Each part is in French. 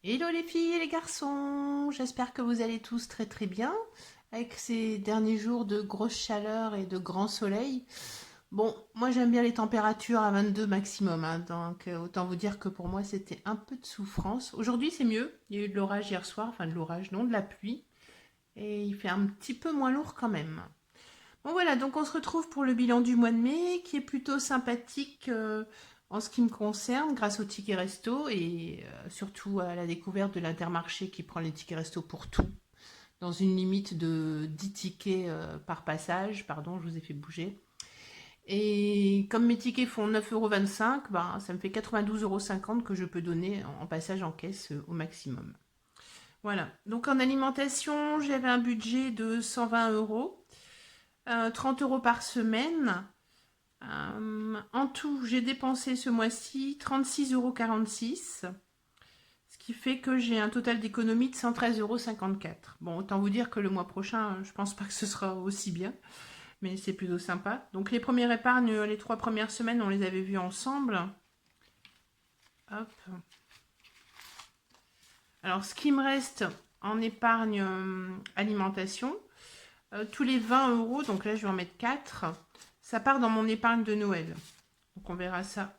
Hello les filles et les garçons, j'espère que vous allez tous très très bien avec ces derniers jours de grosse chaleur et de grand soleil. Bon, moi j'aime bien les températures à 22 maximum, hein, donc autant vous dire que pour moi c'était un peu de souffrance. Aujourd'hui c'est mieux, il y a eu de l'orage hier soir, enfin de l'orage non, de la pluie, et il fait un petit peu moins lourd quand même. Bon voilà, donc on se retrouve pour le bilan du mois de mai qui est plutôt sympathique en ce qui me concerne grâce au ticket resto et surtout à la découverte de l'Intermarché qui prend les tickets resto pour tout dans une limite de 10 tickets par passage. Pardon, je vous ai fait bouger. Et comme mes tickets font 9,25 €, ben, ça me fait 92,50 € que je peux donner en passage en caisse au maximum. Voilà, donc en alimentation, j'avais un budget de 120 €. 30 € par semaine. En tout, j'ai dépensé ce mois-ci 36,46 €, ce qui fait que j'ai un total d'économie de 113,54 €. Bon, autant vous dire que le mois prochain, je pense pas que ce sera aussi bien, mais c'est plutôt sympa. Donc les premières épargnes, les 3 premières semaines, on les avait vues ensemble. Hop. Alors, ce qui me reste en épargne alimentation, tous les 20 €, donc là je vais en mettre 4, ça part dans mon épargne de Noël. Donc on verra ça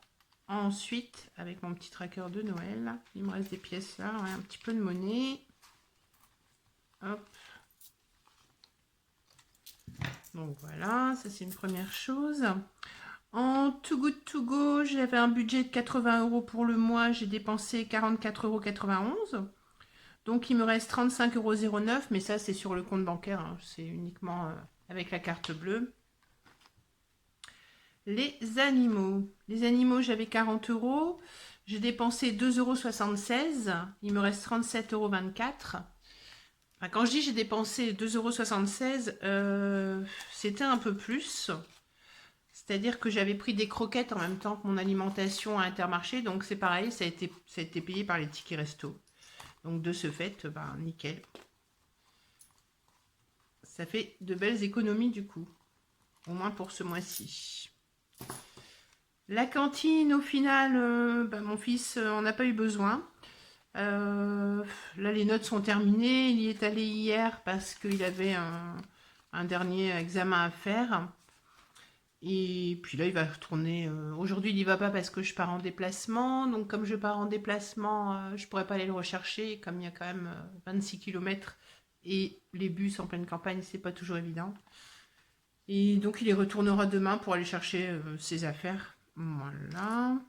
ensuite avec mon petit tracker de Noël. Il me reste des pièces là, ouais, un petit peu de monnaie. Hop. Donc voilà, ça c'est une première chose. En Too Good To Go, j'avais un budget de 80 € pour le mois. J'ai dépensé 44,91 €. Donc il me reste 35,09 €, mais ça c'est sur le compte bancaire, hein. C'est uniquement avec la carte bleue. Les animaux. Les animaux, j'avais 40 €. J'ai dépensé 2,76 €. Il me reste 37,24 €. Enfin, quand je dis j'ai dépensé 2,76 €, c'était un peu plus. C'est-à-dire que j'avais pris des croquettes en même temps que mon alimentation à Intermarché. Donc c'est pareil, ça a été payé par les tickets resto. Donc de ce fait, ben, nickel. Ça fait de belles économies du coup. Au moins pour ce mois-ci. La cantine, au final, mon fils en n'a pas eu besoin. Là, les notes sont terminées. Il y est allé hier parce qu'il avait un dernier examen à faire. Et puis là, il va retourner. Aujourd'hui, il n'y va pas parce que je pars en déplacement. Donc, comme je pars en déplacement, je pourrais pas aller le rechercher. Comme il y a quand même 26 km et les bus en pleine campagne, c'est pas toujours évident. Et donc, il y retournera demain pour aller chercher ses affaires. Voilà.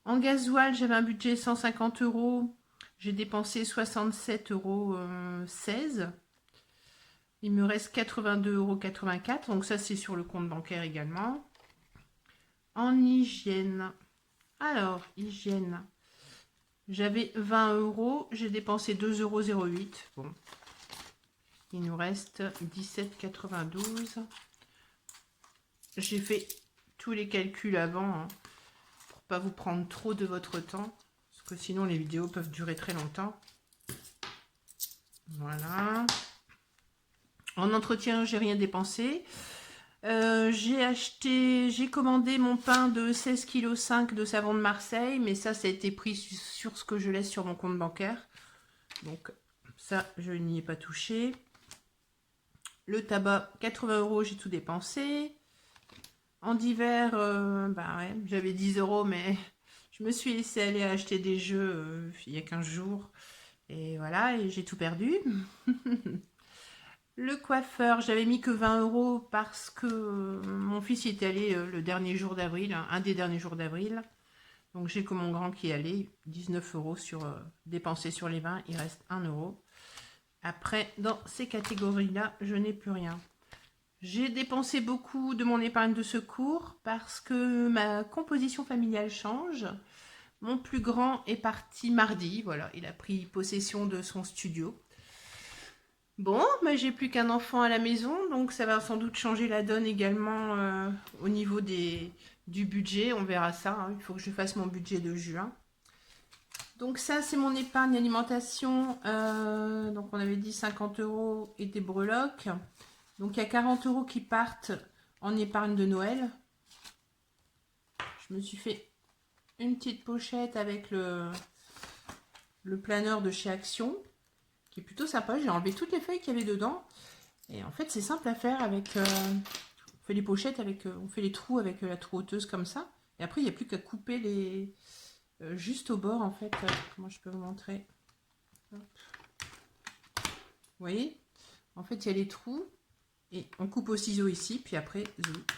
En gasoil, j'avais un budget 150 €. J'ai dépensé 67,16 €. Il me reste 82,84 €. Donc ça, c'est sur le compte bancaire également. En hygiène. Alors, hygiène. J'avais 20 €. J'ai dépensé 2,08 €. Bon. Il nous reste 17,92 €. J'ai fait tous les calculs avant, hein, pour pas vous prendre trop de votre temps. Parce que sinon, les vidéos peuvent durer très longtemps. Voilà. En entretien, j'ai rien dépensé. J'ai commandé mon pain de 16,5 kg de savon de Marseille, mais ça a été pris sur ce que je laisse sur mon compte bancaire. Donc ça, je n'y ai pas touché. Le tabac, 80 €, j'ai tout dépensé. En divers, bah ouais, j'avais 10 €, mais je me suis laissé aller acheter des jeux il y a 15 jours. Et voilà, et j'ai tout perdu. Le coiffeur, j'avais mis que 20 € parce que mon fils y était allé le dernier jour d'avril, hein, un des derniers jours d'avril. Donc j'ai que mon grand qui est allé, 19 € dépensés sur les 20, il reste 1 €. Après, dans ces catégories-là, je n'ai plus rien. J'ai dépensé beaucoup de mon épargne de secours parce que ma composition familiale change. Mon plus grand est parti mardi, voilà, il a pris possession de son studio. Bon, mais j'ai plus qu'un enfant à la maison, donc ça va sans doute changer la donne également au niveau du budget. On verra ça, hein. Il faut que je fasse mon budget de juin. Donc ça, c'est mon épargne alimentation. Donc on avait dit 50 € et des breloques. Donc il y a 40 € qui partent en épargne de Noël. Je me suis fait une petite pochette avec le planeur de chez Action, qui est plutôt sympa. J'ai enlevé toutes les feuilles qu'il y avait dedans. Et en fait, c'est simple à faire avec... on fait les pochettes avec... on fait les trous avec la trouotteuse comme ça. Et après, il n'y a plus qu'à couper les... juste au bord, en fait. Comment je peux vous montrer? Hop. Vous voyez? En fait, il y a les trous. Et on coupe au ciseau ici. Puis après,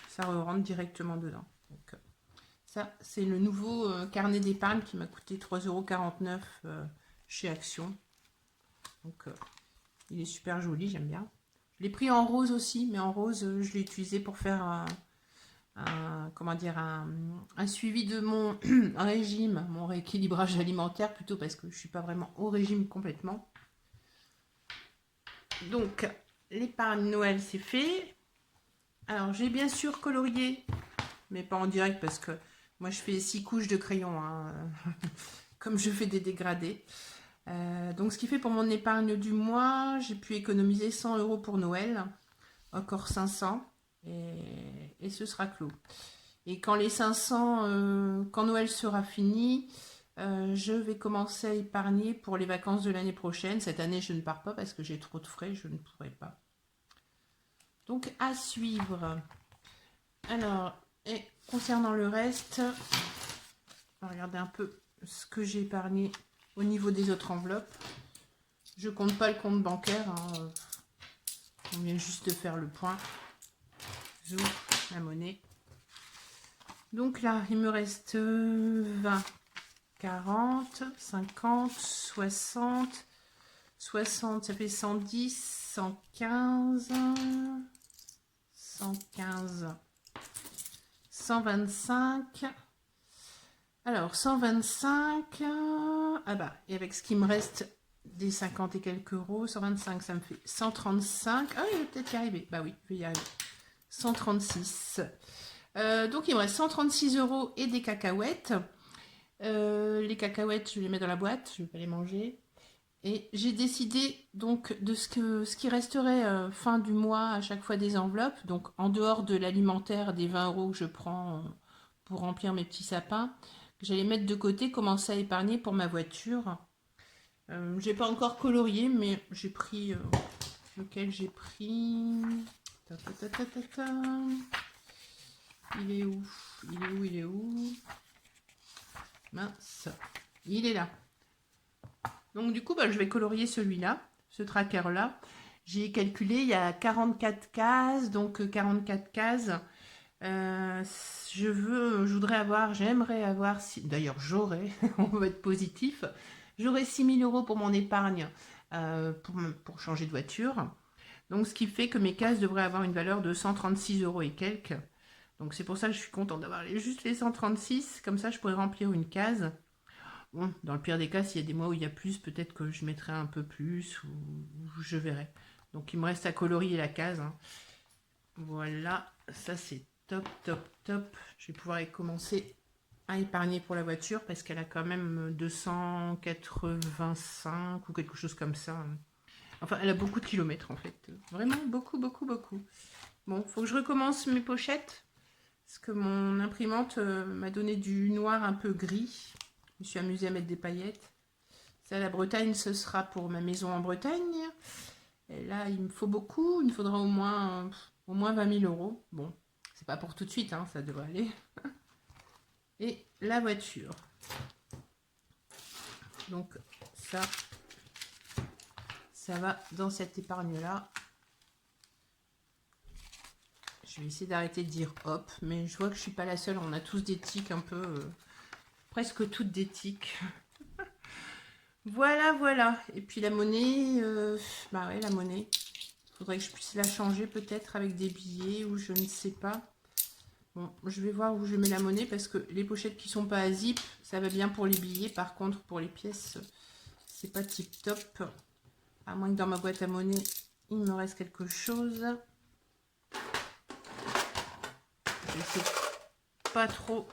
ça rentre directement dedans. Donc, ça, c'est le nouveau carnet d'épargne qui m'a coûté 3,49 € chez Action. Donc, il est super joli, j'aime bien. Je l'ai pris en rose aussi, mais en rose, je l'ai utilisé pour faire comment dire, un suivi de mon régime, mon rééquilibrage alimentaire, plutôt parce que je ne suis pas vraiment au régime complètement. Donc, l'épargne Noël, c'est fait. Alors, j'ai bien sûr colorié, mais pas en direct parce que moi, je fais 6 couches de crayon, hein, comme je fais des dégradés. Donc, ce qui fait pour mon épargne du mois, j'ai pu économiser 100 € pour Noël, encore 500, et ce sera clos. Et quand les 500, quand Noël sera fini, je vais commencer à épargner pour les vacances de l'année prochaine. Cette année, je ne pars pas parce que j'ai trop de frais, je ne pourrai pas. Donc, à suivre. Alors, et concernant le reste, on va regarder un peu ce que j'ai épargné au niveau des autres enveloppes. Je compte pas le compte bancaire, hein. On vient juste de faire le point. Zoom, la monnaie. Donc là, il me reste 20, 40, 50, 60, 60, ça fait 110, 115, 115, 125. Alors, 125, ah bah, et avec ce qui me reste des 50 et quelques euros, 125, ça me fait 135. Ah, il va peut-être y arriver. Bah oui, je vais y arriver. 136. Donc, il me reste 136 € et des cacahuètes. Les cacahuètes, je les mets dans la boîte, je ne vais pas les manger. Et j'ai décidé donc de ce qui resterait fin du mois à chaque fois des enveloppes, donc en dehors de l'alimentaire des 20 € que je prends pour remplir mes petits sapins, que j'allais mettre de côté, commencer à épargner pour ma voiture. J'ai pas encore colorié, mais j'ai pris lequel j'ai pris. Ta, ta, ta, ta, ta, ta. Il est où? Il est où? Il est où? Mince, il est là. Donc du coup, bah, je vais colorier celui-là, ce tracker-là. J'ai calculé, il y a 44 cases, donc 44 cases. Je voudrais avoir, j'aimerais avoir, d'ailleurs j'aurais, on va être positif, j'aurais 6 000 € pour mon épargne pour changer de voiture. Donc ce qui fait que mes cases devraient avoir une valeur de 136 € et quelques. Donc c'est pour ça que je suis contente d'avoir juste les 136, comme ça je pourrais remplir une case. Bon, dans le pire des cas, s'il y a des mois où il y a plus, peut-être que je mettrai un peu plus ou je verrai. Donc il me reste à colorier la case, hein. Voilà, ça c'est top, top, top. Je vais pouvoir commencer à épargner pour la voiture parce qu'elle a quand même 285 ou quelque chose comme ça. Enfin, elle a beaucoup de kilomètres en fait. Vraiment beaucoup, beaucoup, beaucoup. Bon, faut que je recommence mes pochettes parce que mon imprimante m'a donné du noir un peu gris. Je me suis amusée à mettre des paillettes. Ça, la Bretagne, ce sera pour ma maison en Bretagne. Et là, il me faut beaucoup. Il me faudra au moins 20 000 €. Bon, c'est pas pour tout de suite, hein, ça devrait aller. Et la voiture. Donc, ça va dans cette épargne-là. Je vais essayer d'arrêter de dire hop, mais je vois que je suis pas la seule. On a tous des tics un peu... presque toutes des tics. Voilà, voilà. Et puis la monnaie, bah ouais, la monnaie. Il faudrait que je puisse la changer peut-être avec des billets ou je ne sais pas. Bon, je vais voir où je mets la monnaie parce que les pochettes qui sont pas à zip, ça va bien pour les billets. Par contre, pour les pièces, c'est pas tip top. À moins que dans ma boîte à monnaie, il me reste quelque chose. Je sais pas trop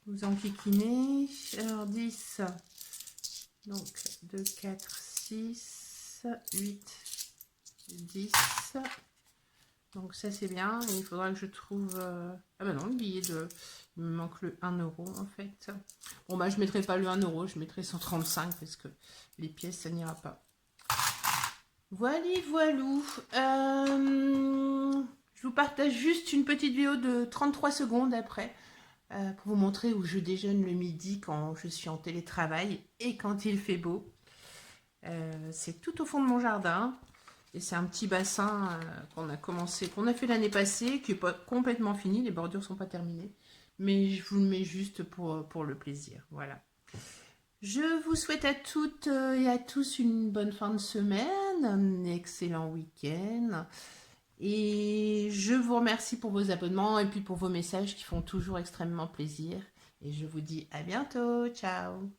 vous enquiquiner. Alors 10, donc 2, 4, 6, 8, 10, Donc ça c'est bien. Et il faudra que je trouve... Ah bah non, le billet de... Il me manque le 1 € en fait. Bon bah je mettrai pas le 1 €, je mettrai 135 parce que les pièces ça n'ira pas. Voilà, voilou. Je vous partage juste une petite vidéo de 33 secondes après pour vous montrer où je déjeune le midi quand je suis en télétravail et quand il fait beau. C'est tout au fond de mon jardin et c'est un petit bassin qu'on a fait l'année passée, qui n'est pas complètement fini, les bordures sont pas terminées, mais je vous le mets juste pour le plaisir. Voilà. Je vous souhaite à toutes et à tous une bonne fin de semaine, un excellent week-end. Et je vous remercie pour vos abonnements et puis pour vos messages qui font toujours extrêmement plaisir. Et je vous dis à bientôt. Ciao!